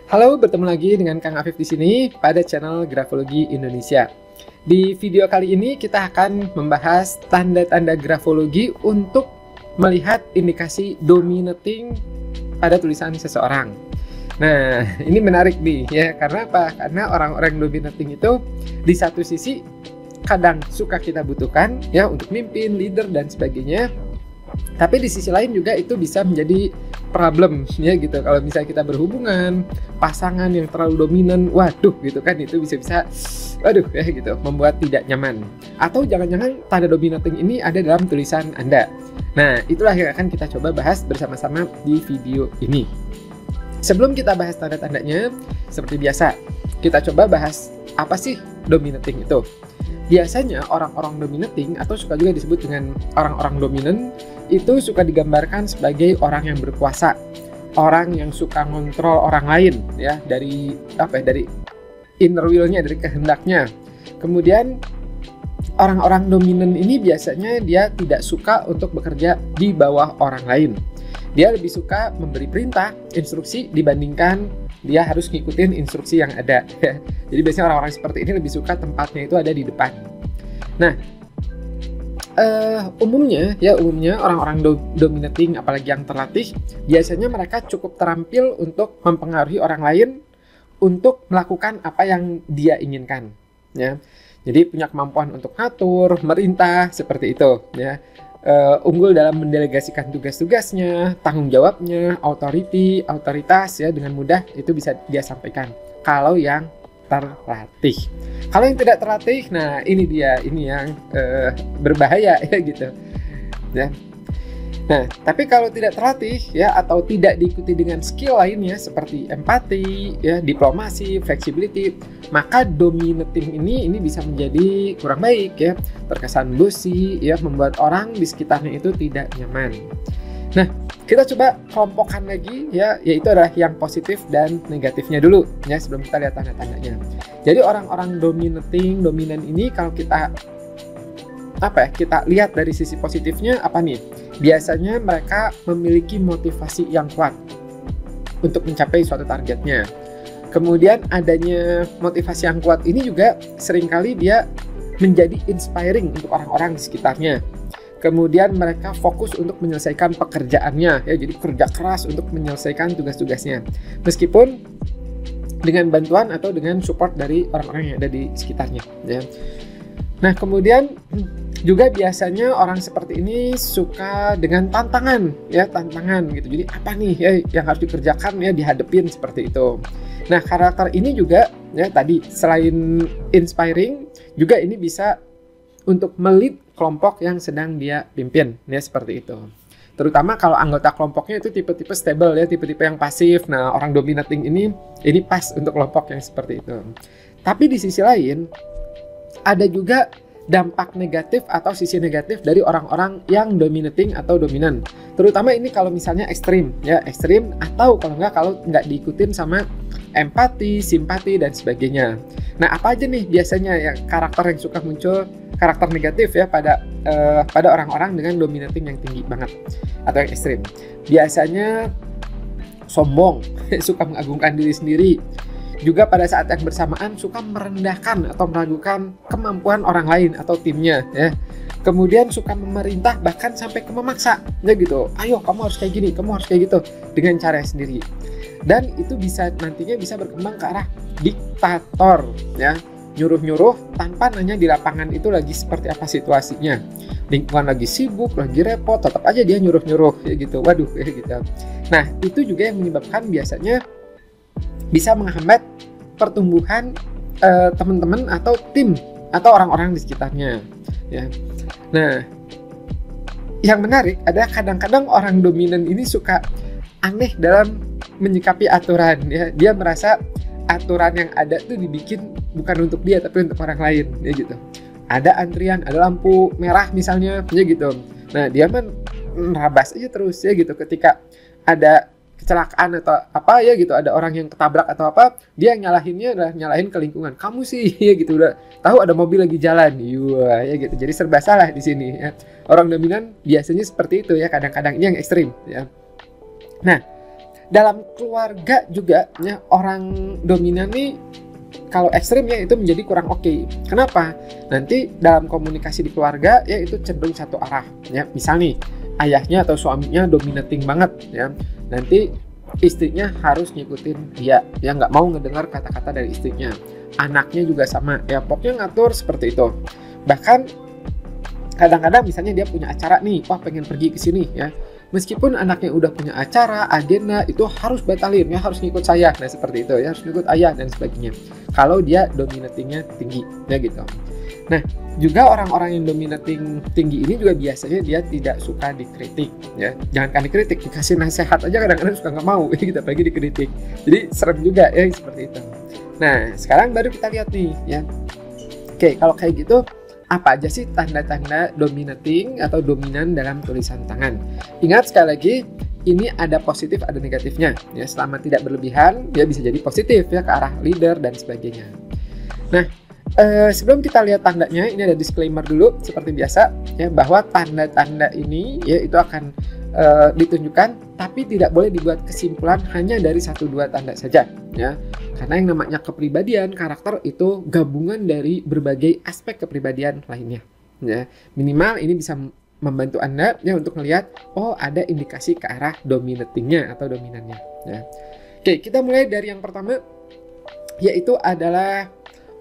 Halo, bertemu lagi dengan Kang Afif di sini pada channel Grafologi Indonesia. Di video kali ini kita akan membahas tanda-tanda grafologi untuk melihat indikasi dominating pada tulisan seseorang. Nah, ini menarik nih ya, karena apa? Karena orang-orang dominating itu di satu sisi kadang suka kita butuhkan ya untuk mimpin, leader dan sebagainya. Tapi di sisi lain juga itu bisa menjadi problem ya gitu. Kalau misalnya kita berhubungan, pasangan yang terlalu dominan, waduh gitu kan, itu bisa waduh ya gitu, membuat tidak nyaman. Atau jangan-jangan tanda dominating ini ada dalam tulisan Anda. Nah, itulah yang akan kita coba bahas bersama-sama di video ini. Sebelum kita bahas tanda-tandanya, seperti biasa, kita coba bahas apa sih dominating itu. Biasanya orang-orang dominating atau suka juga disebut dengan orang-orang dominan itu suka digambarkan sebagai orang yang berkuasa, orang yang suka ngontrol orang lain ya, dari dari inner will-nya, dari kehendaknya. Kemudian orang-orang dominan ini biasanya dia tidak suka untuk bekerja di bawah orang lain. Dia lebih suka memberi perintah, instruksi dibandingkan dia harus ngikutin instruksi yang ada. Jadi biasanya orang-orang seperti ini lebih suka tempatnya itu ada di depan. Nah, umumnya orang-orang dominating, apalagi yang terlatih, biasanya mereka cukup terampil untuk mempengaruhi orang lain untuk melakukan apa yang dia inginkan. Ya, jadi punya kemampuan untuk ngatur, merintah seperti itu. Ya. Unggul dalam mendelegasikan tugas-tugasnya, tanggung jawabnya, otoritas ya, dengan mudah itu bisa dia sampaikan. Kalau yang terlatih. Kalau yang tidak terlatih, nah ini yang berbahaya ya gitu. Ya. Nah, tapi kalau tidak terlatih ya, atau tidak diikuti dengan skill lainnya seperti empati, ya, diplomasi, flexibility, maka dominating ini bisa menjadi kurang baik ya, terkesan bossy ya, membuat orang di sekitarnya itu tidak nyaman. Nah, kita coba kelompokkan lagi ya, yaitu adalah yang positif dan negatifnya dulu ya, sebelum kita lihat tanda-tandanya. Jadi orang-orang dominan ini kalau kita lihat dari sisi positifnya apa nih? Biasanya mereka memiliki motivasi yang kuat untuk mencapai suatu targetnya. Kemudian adanya motivasi yang kuat ini juga seringkali dia menjadi inspiring untuk orang-orang di sekitarnya. Kemudian mereka fokus untuk menyelesaikan pekerjaannya ya, jadi kerja keras untuk menyelesaikan tugas-tugasnya. Meskipun dengan bantuan atau dengan support dari orang-orang yang ada di sekitarnya ya. Nah, kemudian juga biasanya orang seperti ini suka dengan tantangan gitu. Jadi apa nih ya yang harus dikerjakan ya, dihadepin seperti itu. Nah, karakter ini juga ya tadi selain inspiring juga ini bisa untuk melit kelompok yang sedang dia pimpin ya, seperti itu. Terutama kalau anggota kelompoknya itu tipe-tipe stable ya, tipe-tipe yang pasif. Nah, orang dominating ini pas untuk kelompok yang seperti itu. Tapi di sisi lain ada juga dampak negatif atau sisi negatif dari orang-orang yang dominating atau dominan. Terutama ini kalau misalnya ekstrim atau kalau nggak diikutin sama empati, simpati dan sebagainya. Nah, apa aja nih biasanya ya karakter yang suka muncul, karakter negatif ya pada orang-orang dengan dominating yang tinggi banget atau yang ekstrim. Biasanya sombong, suka mengagungkan diri sendiri. Juga pada saat yang bersamaan suka merendahkan atau meragukan kemampuan orang lain atau timnya ya. Kemudian suka memerintah bahkan sampai ke memaksa ya gitu. Ayo kamu harus kayak gini, kamu harus kayak gitu, dengan cara sendiri. Dan itu nantinya bisa berkembang ke arah diktator ya. Nyuruh-nyuruh tanpa nanya di lapangan itu lagi seperti apa situasinya. Lingkungan lagi sibuk, lagi repot, tetap aja dia nyuruh-nyuruh ya gitu. Waduh ya gitu. Nah, itu juga yang menyebabkan biasanya bisa menghambat pertumbuhan teman-teman atau tim atau orang-orang di sekitarnya ya. Nah, yang menarik adalah kadang-kadang orang dominan ini suka aneh dalam menyikapi aturan ya. Dia merasa aturan yang ada tuh dibikin bukan untuk dia tapi untuk orang lain ya gitu. Ada antrian, ada lampu merah misalnya ya gitu. Nah, dia nerabas aja terus ya gitu. Ketika ada kecelakaan atau apa ya gitu, ada orang yang ketabrak atau apa, dia nyalahinnya adalah nyalahin ke lingkungan. Kamu sih ya gitu, udah tahu ada mobil lagi jalan, ya gitu. Jadi serba salah di sini ya. Orang dominan biasanya seperti itu ya, kadang-kadang ini yang ekstrim ya. Nah, Dalam keluarga juga ya, orang dominan nih kalau ekstrim ya itu menjadi kurang oke. Kenapa? Nanti dalam komunikasi di keluarga ya itu cenderung satu arah ya. Misal nih ayahnya atau suaminya dominating banget ya. Nanti istrinya harus ngikutin dia ya, nggak mau ngedengar kata-kata dari istrinya. Anaknya juga sama ya, pokoknya ngatur seperti itu. Bahkan kadang-kadang misalnya dia punya acara nih, wah pengen pergi ke sini ya. Meskipun anaknya udah punya acara, agenda, itu harus batalin, ya harus ngikut saya. Nah seperti itu ya, harus ngikut ayah dan sebagainya. Kalau dia dominatingnya tinggi, ya gitu. Nah juga orang-orang yang dominating tinggi ini juga biasanya dia tidak suka dikritik, ya. Jangankan dikritik, dikasih nasihat aja kadang-kadang suka nggak mau, kita apalagi dikritik. Jadi serem juga ya seperti itu. Nah sekarang baru kita lihat nih, ya. Oke, kalau kayak gitu, apa aja sih tanda-tanda dominating atau dominan dalam tulisan tangan? Ingat sekali lagi, ini ada positif ada negatifnya. Ya, selama tidak berlebihan, ya bisa jadi positif ya ke arah leader dan sebagainya. Nah, sebelum kita lihat tandanya, ini ada disclaimer dulu seperti biasa ya, bahwa tanda-tanda ini ya itu akan ditunjukkan, tapi tidak boleh dibuat kesimpulan hanya dari 1-2 tanda saja ya. Karena yang namanya kepribadian, karakter itu gabungan dari berbagai aspek kepribadian lainnya ya. Minimal ini bisa membantu Anda ya untuk melihat, oh ada indikasi ke arah dominatingnya atau dominannya ya. Oke, kita mulai dari yang pertama, yaitu adalah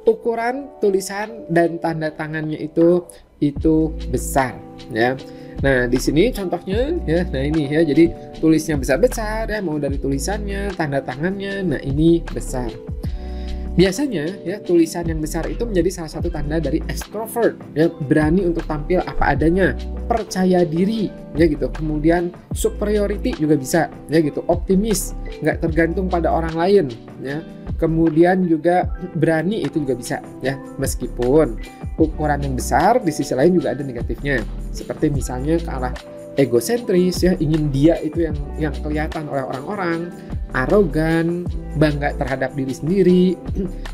ukuran tulisan dan tanda tangannya itu besar ya. Nah di sini contohnya ya, nah ini ya, jadi tulisnya besar-besar ya, mau dari tulisannya, tanda tangannya, nah ini besar. Biasanya ya tulisan yang besar itu menjadi salah satu tanda dari extrovert ya, berani untuk tampil apa adanya, percaya diri ya gitu, kemudian superiority juga bisa ya gitu, optimis, nggak tergantung pada orang lain ya, kemudian juga berani itu juga bisa ya. Meskipun ukuran yang besar di sisi lain juga ada negatifnya, seperti misalnya ke arah egosentris ya, ingin dia itu yang kelihatan oleh orang-orang, arogan, bangga terhadap diri sendiri,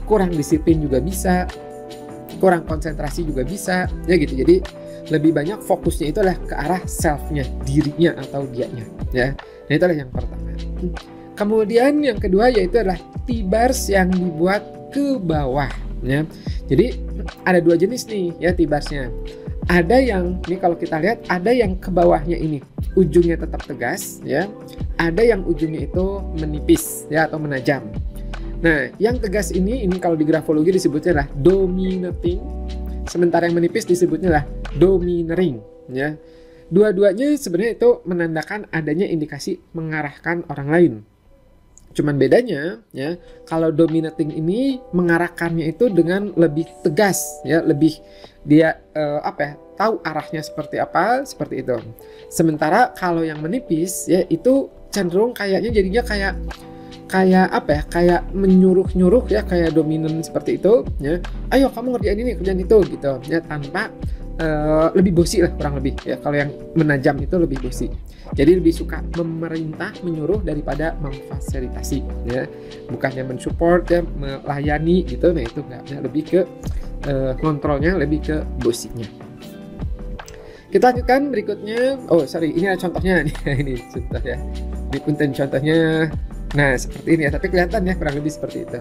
kurang disiplin juga bisa, kurang konsentrasi juga bisa ya gitu. Jadi lebih banyak fokusnya itu adalah ke arah self-nya, dirinya atau dianya ya. Nah itu adalah yang pertama. Kemudian yang kedua yaitu adalah T-bars yang dibuat ke bawah ya. Jadi ada 2 jenis nih ya T-barsnya. Ada yang, ini kalau kita lihat, ada yang ke bawahnya ini ujungnya tetap tegas ya, ada yang ujungnya itu menipis ya atau menajam. Nah yang tegas ini kalau di grafologi disebutnya adalah dominating, sementara yang menipis disebutnya adalah domineering ya. Dua-duanya sebenarnya itu menandakan adanya indikasi mengarahkan orang lain. Cuman bedanya ya, kalau dominating ini mengarahkannya itu dengan lebih tegas ya, lebih dia tahu arahnya seperti apa, seperti itu. Sementara kalau yang menipis ya itu cenderung kayaknya jadinya kayak menyuruh-nyuruh ya, kayak dominan seperti itu ya. Ayo kamu ngerjain ini, kerjaan itu gitu ya, tanpa lebih bosi lah kurang lebih ya. Kalau yang menajam itu lebih bosi. Jadi lebih suka memerintah, menyuruh daripada memfasilitasi ya. Bukannya mensupport ya, melayani gitu. Nah itu enggak, lebih ke kontrolnya, lebih ke bosinya. Kita lanjutkan berikutnya. Oh sorry, ini ada contohnya nih. Ini contoh ya. Ini punten contohnya. Nah seperti ini ya, tapi kelihatan ya kurang lebih seperti itu.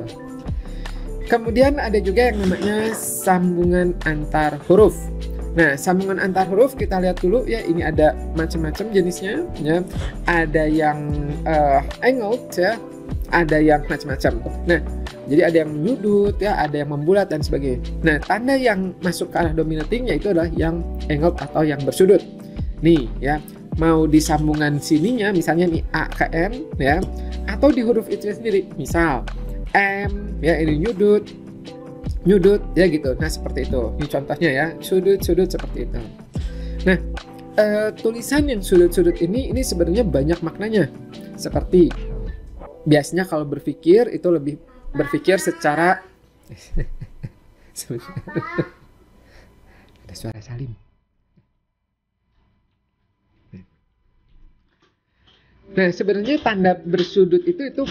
Kemudian ada juga yang namanya sambungan antar huruf. Nah, sambungan antar huruf kita lihat dulu ya, ini ada macam-macam jenisnya ya. Ada yang angled ya, ada yang macam-macam. Nah, jadi ada yang menyudut ya, ada yang membulat dan sebagainya. Nah, tanda yang masuk ke arah dominating yaitu adalah yang angled atau yang bersudut. Nih ya, mau di sambungan sininya misalnya nih A ke M ya, atau di huruf itu sendiri. Misal M ya, ini nyudut ya gitu. Nah seperti itu, ini contohnya ya, sudut seperti itu. Nah tulisan yang sudut ini sebenarnya banyak maknanya. Seperti biasanya kalau berpikir itu lebih berpikir secara ada suara Salim. Nah sebenarnya tanda bersudut itu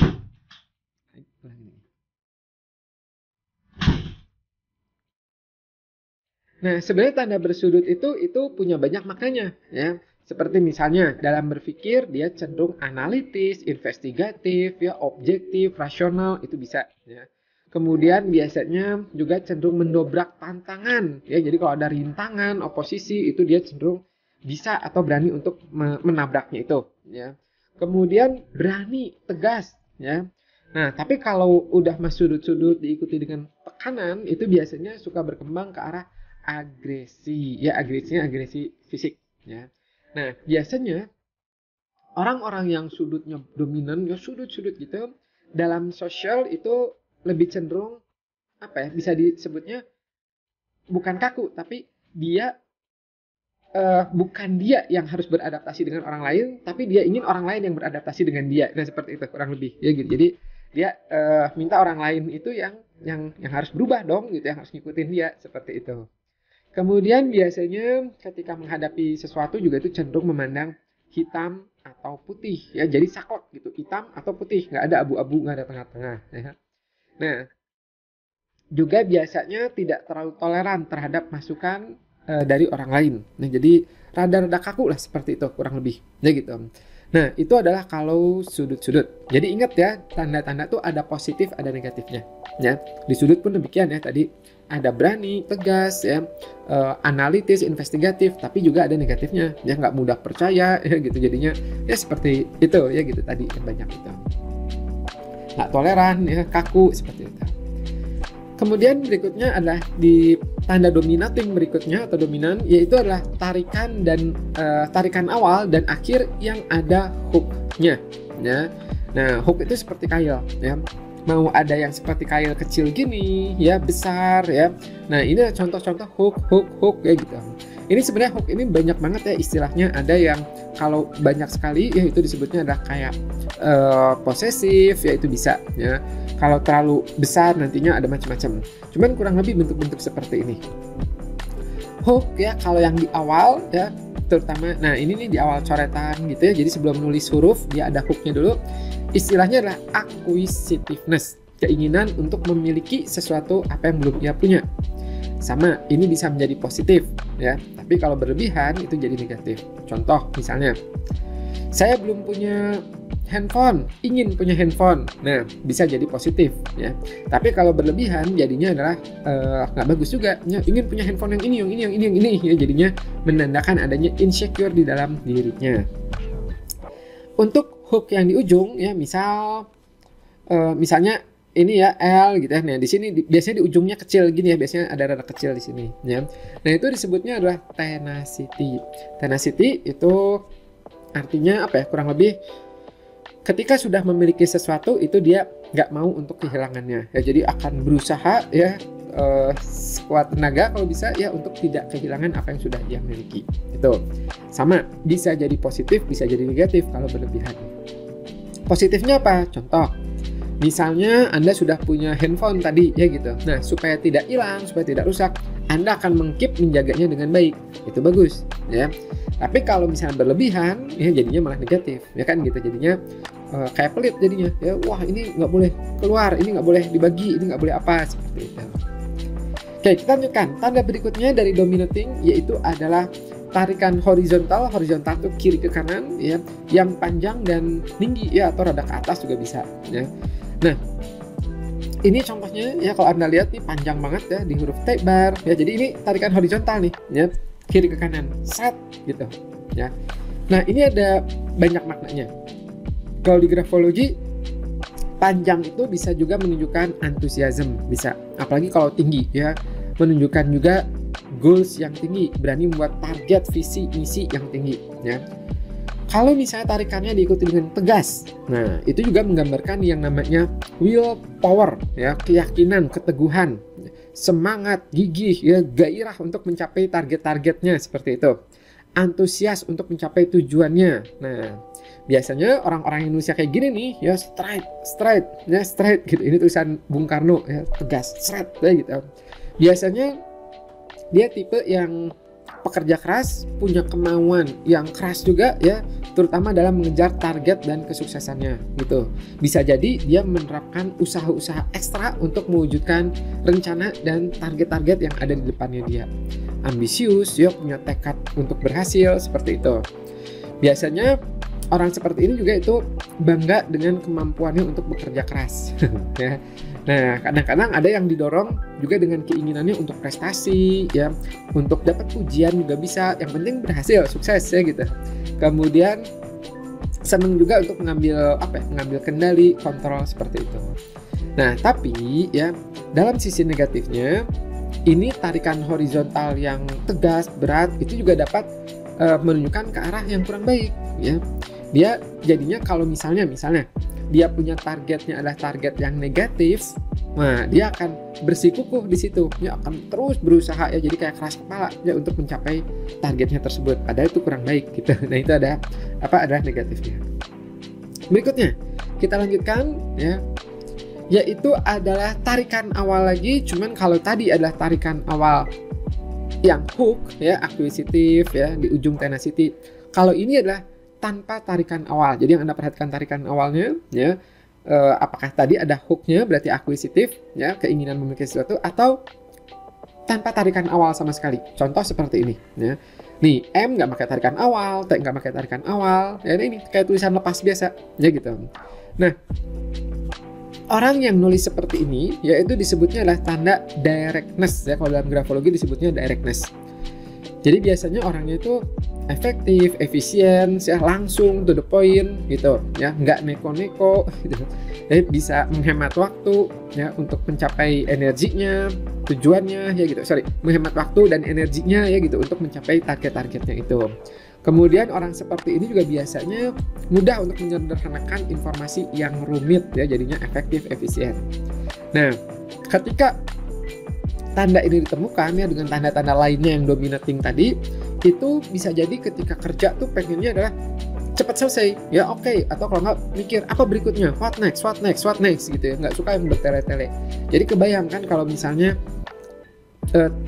Nah, sebenarnya tanda bersudut itu punya banyak maknanya ya. Seperti misalnya dalam berpikir dia cenderung analitis, investigatif, ya objektif, rasional, itu bisa ya. Kemudian biasanya juga cenderung mendobrak tantangan ya. Jadi kalau ada rintangan, oposisi, itu dia cenderung bisa atau berani untuk menabraknya itu ya. Kemudian berani, tegas ya. Nah, tapi kalau udah masuk sudut-sudut diikuti dengan tekanan, itu biasanya suka berkembang ke arah agresi ya, agresinya agresi fisik ya. Nah, biasanya orang-orang yang sudutnya dominan, ya sudut-sudut gitu, dalam sosial itu lebih cenderung, apa ya, bisa disebutnya bukan kaku, tapi dia bukan dia yang harus beradaptasi dengan orang lain, tapi dia ingin orang lain yang beradaptasi dengan dia. Nah, seperti itu kurang lebih ya gitu. Jadi dia minta orang lain itu yang harus berubah dong gitu, yang harus ngikutin dia, seperti itu. Kemudian biasanya ketika menghadapi sesuatu juga itu cenderung memandang hitam atau putih ya, jadi saklek gitu, hitam atau putih, nggak ada abu-abu, nggak ada tengah-tengah ya. Nah, juga biasanya tidak terlalu toleran terhadap masukan dari orang lain. Nah, jadi rada-rada kaku lah, seperti itu kurang lebih ya gitu. Nah, itu adalah kalau sudut-sudut. Jadi ingat ya, tanda-tanda tuh ada positif, ada negatifnya ya. Di sudut pun demikian ya, tadi ada berani, tegas ya, analitis, investigatif, tapi juga ada negatifnya ya, nggak mudah percaya ya gitu. Jadinya ya seperti itu ya gitu, tadi yang banyak itu, nggak toleran ya, kaku, seperti itu. Kemudian berikutnya adalah di tanda dominating berikutnya atau dominan, yaitu adalah tarikan dan tarikan awal dan akhir yang ada hooknya ya. Nah, hook itu seperti kail ya. Mau ada yang seperti kail kecil gini ya, besar ya. Nah, ini contoh-contoh hook ya gitu. Ini sebenarnya hook ini banyak banget ya istilahnya. Ada yang kalau banyak sekali ya itu disebutnya adalah kayak posesif ya, itu bisa ya. Kalau terlalu besar nantinya ada macam-macam. Cuman kurang lebih bentuk-bentuk seperti ini. Hook ya, kalau yang di awal ya, terutama nah ini nih di awal coretan gitu ya. Jadi sebelum nulis huruf dia ada hooknya dulu. Istilahnya adalah acquisitiveness, keinginan untuk memiliki sesuatu apa yang belum ia punya. Sama, ini bisa menjadi positif ya, tapi kalau berlebihan itu jadi negatif. Contoh misalnya, saya belum punya handphone, ingin punya handphone. Nah, bisa jadi positif ya. Tapi kalau berlebihan jadinya adalah nggak bagus juga. Ya, ingin punya handphone yang ini ya, jadinya menandakan adanya insecure di dalam dirinya. Untuk hook yang di ujung ya, misalnya ini ya L gitu ya. Nah, di sini biasanya di ujungnya kecil gini ya, biasanya ada rada kecil di sini ya. Nah, itu disebutnya adalah tenacity. Tenacity itu artinya apa ya? Kurang lebih ketika sudah memiliki sesuatu itu dia nggak mau untuk kehilangannya ya, jadi akan berusaha ya sekuat tenaga kalau bisa ya untuk tidak kehilangan apa yang sudah dia miliki. Itu sama, bisa jadi positif, bisa jadi negatif kalau berlebihan. Positifnya apa? Contoh, misalnya Anda sudah punya handphone tadi ya gitu. Nah, supaya tidak hilang, supaya tidak rusak, Anda akan mengkeep, menjaganya dengan baik. Itu bagus ya. Tapi kalau misalnya berlebihan ya jadinya malah negatif ya kan gitu. Jadinya kayak pelit jadinya ya. Wah, ini nggak boleh keluar, ini nggak boleh dibagi, ini nggak boleh apa, seperti itu. Oke, kita lanjutkan. Tanda berikutnya dari dominating yaitu adalah tarikan horizontal. Horizontal itu kiri ke kanan ya, yang panjang dan tinggi ya, atau rada ke atas juga bisa ya. Nah, ini contohnya ya, kalau Anda lihat nih panjang banget ya di huruf T bar ya. Jadi ini tarikan horizontal nih ya, kiri ke kanan, set gitu ya. Nah, ini ada banyak maknanya. Kalau di grafologi, panjang itu bisa juga menunjukkan antusiasme, bisa. Apalagi kalau tinggi ya, menunjukkan juga goals yang tinggi, berani membuat target, visi, misi yang tinggi ya. Kalau misalnya tarikannya diikuti dengan tegas, nah itu juga menggambarkan yang namanya willpower ya, keyakinan, keteguhan, semangat, gigih ya, gairah untuk mencapai target-targetnya, seperti itu. Antusias untuk mencapai tujuannya. Nah, biasanya orang-orang Indonesia kayak gini nih ya, straight gitu. Ini tulisan Bung Karno ya, tegas, straight ya gitu. Biasanya dia tipe yang pekerja keras, punya kemauan yang keras juga ya, terutama dalam mengejar target dan kesuksesannya gitu. Bisa jadi dia menerapkan usaha-usaha ekstra untuk mewujudkan rencana dan target-target yang ada di depannya dia. Ambisius ya, punya tekad untuk berhasil, seperti itu. Biasanya orang seperti ini juga itu bangga dengan kemampuannya untuk bekerja keras. Ya. Nah, kadang-kadang ada yang didorong juga dengan keinginannya untuk prestasi, ya, untuk dapat pujian juga bisa. Yang penting berhasil, sukses ya gitu. Kemudian senang juga untuk mengambil kendali, kontrol seperti itu. Nah, tapi ya dalam sisi negatifnya, ini tarikan horizontal yang tegas, berat itu juga dapat menunjukkan ke arah yang kurang baik, ya. Dia jadinya kalau misalnya dia punya targetnya adalah target yang negatif, nah dia akan bersikukuh di situ, dia akan terus berusaha ya, jadi kayak keras kepala ya untuk mencapai targetnya tersebut, padahal itu kurang baik gitu. Nah itu adalah negatifnya. Berikutnya kita lanjutkan ya, yaitu adalah tarikan awal lagi, cuman kalau tadi adalah tarikan awal yang hook ya, akuisitif ya, di ujung tenacity. Kalau ini adalah tanpa tarikan awal. Jadi yang Anda perhatikan tarikan awalnya ya, apakah tadi ada hooknya berarti akuisitif ya, keinginan memiliki sesuatu, atau tanpa tarikan awal sama sekali. Contoh seperti ini ya. Nih M nggak pakai tarikan awal, T nggak pakai tarikan awal ya, ini kayak tulisan lepas biasa ya gitu. Nah, orang yang nulis seperti ini yaitu disebutnya adalah tanda directness ya, kalau dalam grafologi disebutnya directness. Jadi biasanya orangnya itu efektif, efisien, ya, langsung to the point gitu ya, nggak neko-neko gitu. Jadi bisa menghemat waktu ya untuk mencapai energinya, tujuannya ya gitu. Menghemat waktu dan energinya ya gitu untuk mencapai target-targetnya itu. Kemudian orang seperti ini juga biasanya mudah untuk menyederhanakan informasi yang rumit ya, jadinya efektif, efisien. Nah, ketika tanda ini ditemukan ya dengan tanda-tanda lainnya yang dominating tadi, itu bisa jadi ketika kerja tuh pengennya adalah cepat selesai ya, oke, atau kalau nggak mikir apa berikutnya, what next gitu ya, nggak suka yang bertele-tele. Jadi kebayangkan kalau misalnya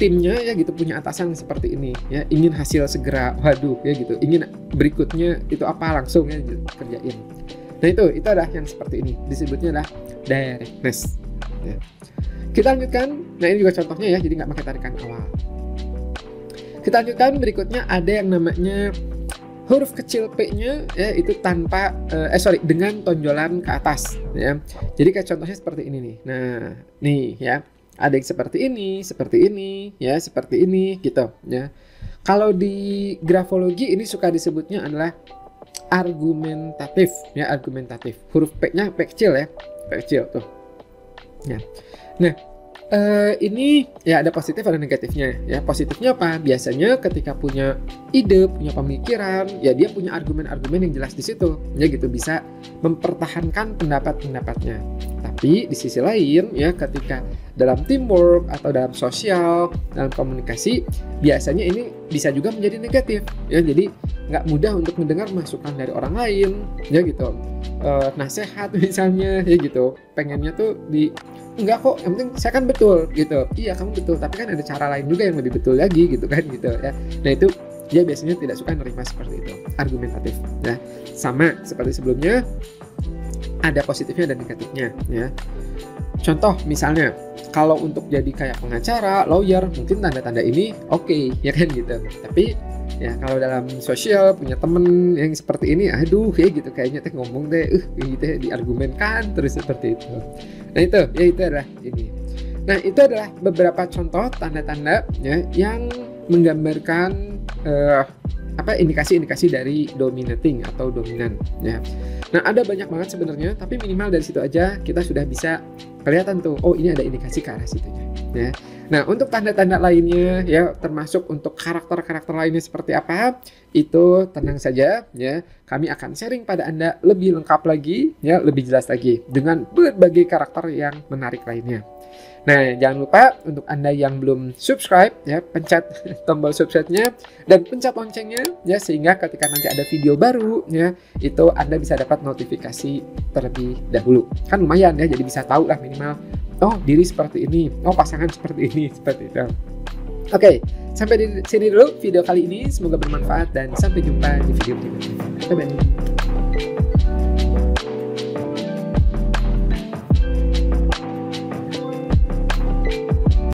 timnya ya gitu punya atasan seperti ini ya, ingin hasil segera, waduh ya gitu, ingin berikutnya itu apa langsung ya gitu, kerjain. Nah itu adalah yang seperti ini, disebutnya adalah directness ya. Kita lanjutkan, nah ini juga contohnya ya, jadi nggak pakai tarikan awal. Kita lanjutkan, berikutnya ada yang namanya huruf kecil P-nya ya, itu tanpa dengan tonjolan ke atas ya. Jadi kayak contohnya seperti ini nih. Nah, nih ya, ada yang seperti ini ya, seperti ini gitu ya. Kalau di grafologi ini suka disebutnya adalah argumentatif ya, argumentatif. Huruf P-nya P kecil ya, P kecil tuh. Ya. Nah, ini ya ada positif ada negatifnya ya. Positifnya apa? Biasanya ketika punya ide, punya pemikiran, ya dia punya argumen-argumen yang jelas di situ. Ya gitu, bisa mempertahankan pendapat-pendapatnya. Tapi di sisi lain ya, ketika dalam teamwork atau dalam sosial, dalam komunikasi, biasanya ini bisa juga menjadi negatif ya. Jadi nggak mudah untuk mendengar masukan dari orang lain ya gitu. Nasihat misalnya ya gitu, pengennya tuh enggak kok, yang penting saya kan betul gitu. Iya kamu betul, tapi kan ada cara lain juga yang lebih betul lagi gitu kan gitu ya. Nah itu dia biasanya tidak suka menerima seperti itu, argumentatif ya. Sama seperti sebelumnya, ada positifnya dan negatifnya ya. Contoh misalnya, kalau untuk jadi kayak pengacara, lawyer, mungkin tanda-tanda ini oke, ya kan gitu. Tapi ya kalau dalam sosial punya temen yang seperti ini, aduh ya gitu, kayaknya teh ngomong deh gitu ya, diargumenkan terus seperti itu. Nah itu adalah ini. Nah itu adalah beberapa contoh tanda-tanda ya yang menggambarkan indikasi-indikasi dari dominating atau dominan ya. Nah ada banyak banget sebenarnya, tapi minimal dari situ aja kita sudah bisa kelihatan tuh, oh ini ada indikasi ke arah situnya ya. Nah untuk tanda-tanda lainnya ya, termasuk untuk karakter-karakter lainnya seperti apa, itu tenang saja ya, kami akan sharing pada Anda lebih lengkap lagi ya, lebih jelas lagi dengan berbagai karakter yang menarik lainnya. Nah, jangan lupa untuk Anda yang belum subscribe ya, pencet tombol subscribe-nya dan pencet loncengnya ya, sehingga ketika nanti ada video baru ya, itu Anda bisa dapat notifikasi terlebih dahulu. Kan lumayan ya, jadi bisa tahu lah minimal, oh diri seperti ini, oh pasangan seperti ini, seperti itu. Oke, sampai di sini dulu video kali ini, semoga bermanfaat dan sampai jumpa di video berikutnya. Bye-bye.